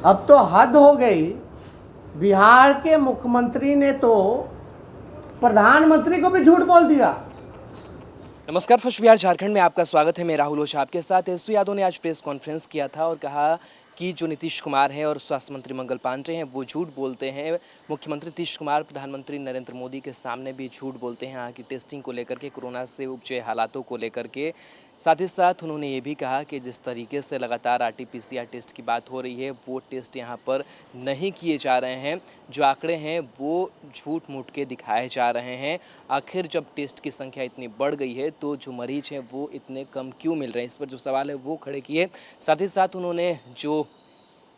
अब तो हद हो गई। बिहार के मुख्यमंत्री ने तो प्रधानमंत्री को भी झूठ बोल दिया। नमस्कार, फर्स्ट बिहार झारखंड में आपका स्वागत है। मैं राहुल ओझा आपके साथ। तेजस्वी यादव ने आज प्रेस कॉन्फ्रेंस किया था और कहा कि जो नीतीश कुमार हैं और स्वास्थ्य मंत्री मंगल पांडे हैं वो झूठ बोलते हैं। मुख्यमंत्री नीतीश कुमार प्रधानमंत्री नरेंद्र मोदी के सामने भी झूठ बोलते हैं यहाँ की टेस्टिंग को लेकर के, कोरोना से उपजे हालातों को लेकर के। साथ ही साथ उन्होंने ये भी कहा कि जिस तरीके से लगातार RT-PCR टेस्ट की बात हो रही है वो टेस्ट यहाँ पर नहीं किए जा रहे हैं। जो आंकड़े हैं वो झूठ मूठ के दिखाए जा रहे हैं। आखिर जब टेस्ट की संख्या इतनी बढ़ गई है तो जो मरीज हैं वो इतने कम क्यों मिल रहे हैं, इस पर जो सवाल है वो खड़े किए। साथ ही साथ उन्होंने जो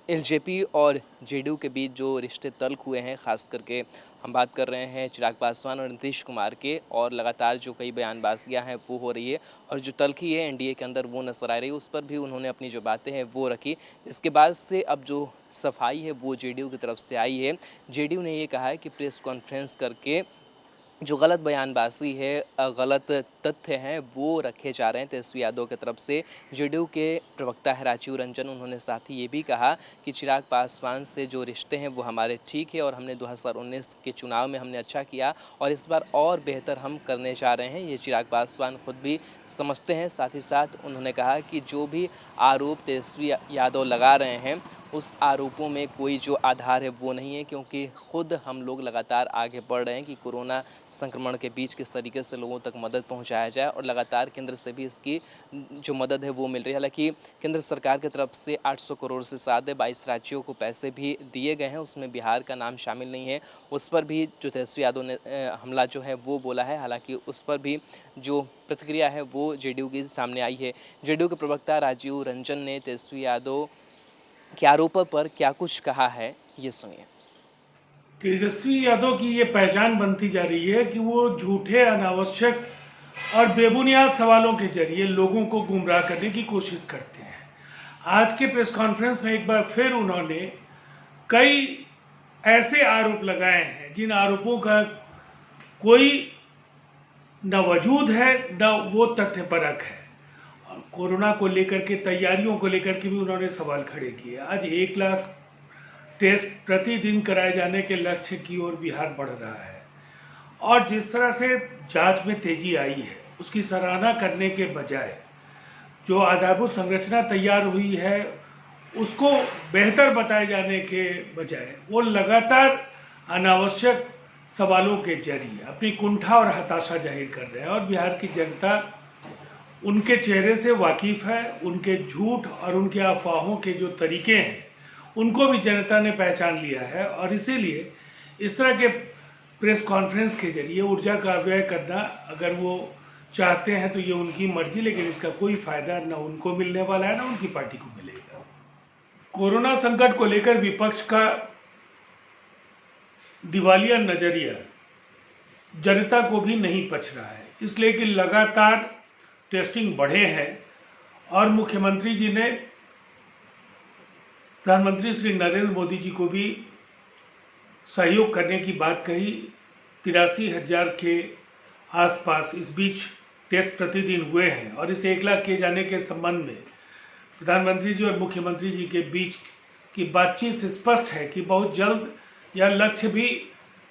LJP और JDU के बीच जो रिश्ते तल्ख हुए हैं, ख़ास करके हम बात कर रहे हैं चिराग पासवान और नीतीश कुमार के, और लगातार जो कई बयानबाजियां हैं वो हो रही है और जो तल्खी है NDA के अंदर वो नजर आ रही है, उस पर भी उन्होंने अपनी जो बातें हैं वो रखी। इसके बाद से अब जो सफाई है वो JDU की तरफ से आई है। JDU ने ये कहा है कि प्रेस कॉन्फ्रेंस करके जो गलत बयानबाजी है, गलत तथ्य हैं वो रखे जा रहे हैं तेजस्वी यादव की तरफ से। JDU के प्रवक्ता है राजीव रंजन, उन्होंने साथ ही ये भी कहा कि चिराग पासवान से जो रिश्ते हैं वो हमारे ठीक है और हमने 2019 के चुनाव में हमने अच्छा किया और इस बार और बेहतर हम करने जा रहे हैं, ये चिराग पासवान खुद भी समझते हैं। साथ ही साथ उन्होंने कहा कि जो भी आरोप तेजस्वी यादव लगा रहे हैं उस आरोपों में कोई जो आधार है वो नहीं है, क्योंकि खुद हम लोग लगातार आगे बढ़ रहे हैं कि कोरोना संक्रमण के बीच किस तरीके से लोगों तक मदद पहुंचाया जाए और लगातार केंद्र से भी इसकी जो मदद है वो मिल रही है। हालांकि केंद्र सरकार की तरफ से 800 करोड़ से ज़्यादा 22 राज्यों को पैसे भी दिए गए हैं, उसमें बिहार का नाम शामिल नहीं है। उस पर भी जो तेजस्वी यादव ने हमला जो है वो बोला है, हालाँकि उस पर भी जो प्रतिक्रिया है वो JDU की सामने आई है। JDU के प्रवक्ता राजीव रंजन ने तेजस्वी यादव के आरोपों पर क्या कुछ कहा है, ये सुनिए। तेजस्वी यादव की ये पहचान बनती जा रही है कि वो झूठे, अनावश्यक और बेबुनियाद सवालों के जरिए लोगों को गुमराह करने की कोशिश करते हैं। आज के प्रेस कॉन्फ्रेंस में एक बार फिर उन्होंने कई ऐसे आरोप लगाए हैं जिन आरोपों का कोई न वजूद है न वो तथ्यपरक है। और कोरोना को लेकर के, तैयारियों को लेकर के भी उन्होंने सवाल खड़े किए। आज 1 लाख टेस्ट प्रतिदिन कराए जाने के लक्ष्य की ओर बिहार बढ़ रहा है और जिस तरह से जांच में तेजी आई है उसकी सराहना करने के बजाय जो आधारभूत संरचना तैयार हुई है उसको बेहतर बताए जाने के बजाय वो लगातार अनावश्यक सवालों के जरिए अपनी कुंठा और हताशा जाहिर कर रहे हैं। और बिहार की जनता उनके चेहरे से वाकिफ है, उनके झूठ और उनके अफवाहों के जो तरीके हैं उनको भी जनता ने पहचान लिया है। और इसीलिए इस तरह के प्रेस कॉन्फ्रेंस के जरिए ऊर्जा का व्यय करना अगर वो चाहते हैं तो ये उनकी मर्जी, लेकिन इसका कोई फायदा न उनको मिलने वाला है न उनकी पार्टी को मिलेगा। कोरोना संकट को लेकर विपक्ष का दिवालिया नजरिया जनता को भी नहीं पच रहा है, इसलिए कि लगातार टेस्टिंग बढ़े हैं और मुख्यमंत्री जी ने प्रधानमंत्री श्री नरेंद्र मोदी जी को भी सहयोग करने की बात कही। 83,000 के आसपास इस बीच टेस्ट प्रतिदिन हुए हैं और इसे 1 लाख किए जाने के संबंध में प्रधानमंत्री जी और मुख्यमंत्री जी के बीच की बातचीत से स्पष्ट है कि बहुत जल्द यह लक्ष्य भी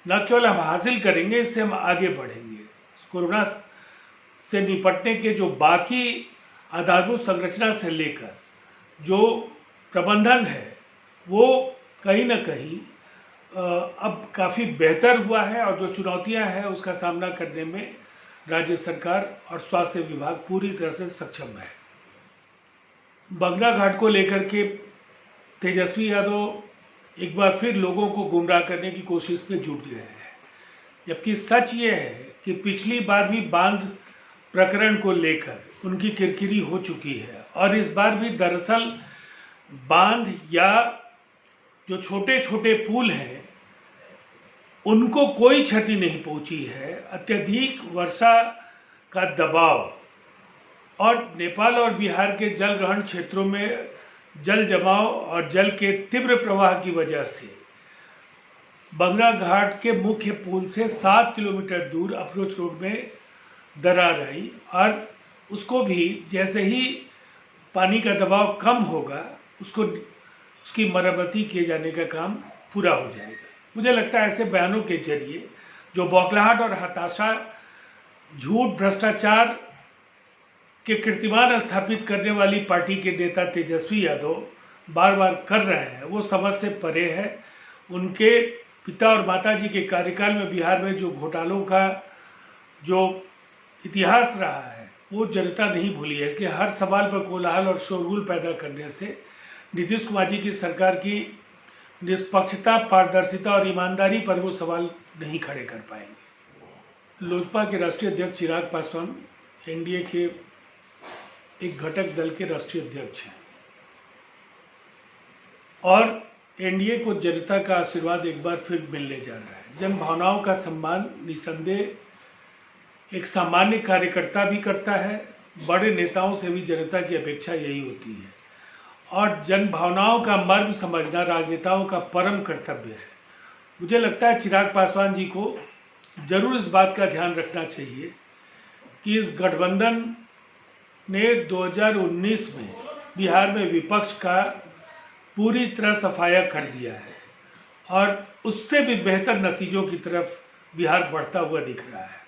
न केवल हम हासिल करेंगे, इससे हम आगे बढ़ेंगे। कोरोना से निपटने के जो बाकी आधारभूत संरचना से लेकर जो प्रबंधन है वो कहीं ना कहीं अब काफ़ी बेहतर हुआ है और जो चुनौतियां हैं उसका सामना करने में राज्य सरकार और स्वास्थ्य विभाग पूरी तरह से सक्षम है। बंगला घाट को लेकर के तेजस्वी यादव एक बार फिर लोगों को गुमराह करने की कोशिश में जुट गए हैं, जबकि सच ये है कि पिछली बार भी बांध प्रकरण को लेकर उनकी किरकिरी हो चुकी है और इस बार भी दरअसल बांध या जो छोटे छोटे पुल हैं उनको कोई क्षति नहीं पहुंची है। अत्यधिक वर्षा का दबाव और नेपाल और बिहार के जल ग्रहण क्षेत्रों में जल जमाव और जल के तीव्र प्रवाह की वजह से बंगला घाट के मुख्य पुल से 7 किलोमीटर दूर अप्रोच रोड में दरार आई और उसको भी जैसे ही पानी का दबाव कम होगा उसको उसकी मरम्मती किए जाने का काम पूरा हो जाएगा। मुझे लगता है ऐसे बयानों के जरिए जो बौखलाहट और हताशा, झूठ, भ्रष्टाचार के कीर्तिमान स्थापित करने वाली पार्टी के नेता तेजस्वी यादव बार बार कर रहे हैं, वो समझ से परे है। उनके पिता और माताजी के कार्यकाल में बिहार में जो घोटालों का जो इतिहास रहा है वो जनता नहीं भूली है। इसलिए हर सवाल पर कोलाहल और शोरगुल पैदा करने से नीतीश कुमार जी की सरकार की निष्पक्षता, पारदर्शिता और ईमानदारी पर वो सवाल नहीं खड़े कर पाएंगे। लोजपा के राष्ट्रीय अध्यक्ष चिराग पासवान एनडीए के एक घटक दल के राष्ट्रीय अध्यक्ष हैं और एनडीए को जनता का आशीर्वाद एक बार फिर मिलने जा रहा है। जन भावनाओं का सम्मान निसंदेह एक सामान्य कार्यकर्ता भी करता है, बड़े नेताओं से भी जनता की अपेक्षा यही होती है और जन भावनाओं का मर्म समझना राजनेताओं का परम कर्तव्य है। मुझे लगता है चिराग पासवान जी को जरूर इस बात का ध्यान रखना चाहिए कि इस गठबंधन ने 2019 में बिहार में विपक्ष का पूरी तरह सफाया कर दिया है और उससे भी बेहतर नतीजों की तरफ बिहार बढ़ता हुआ दिख रहा है।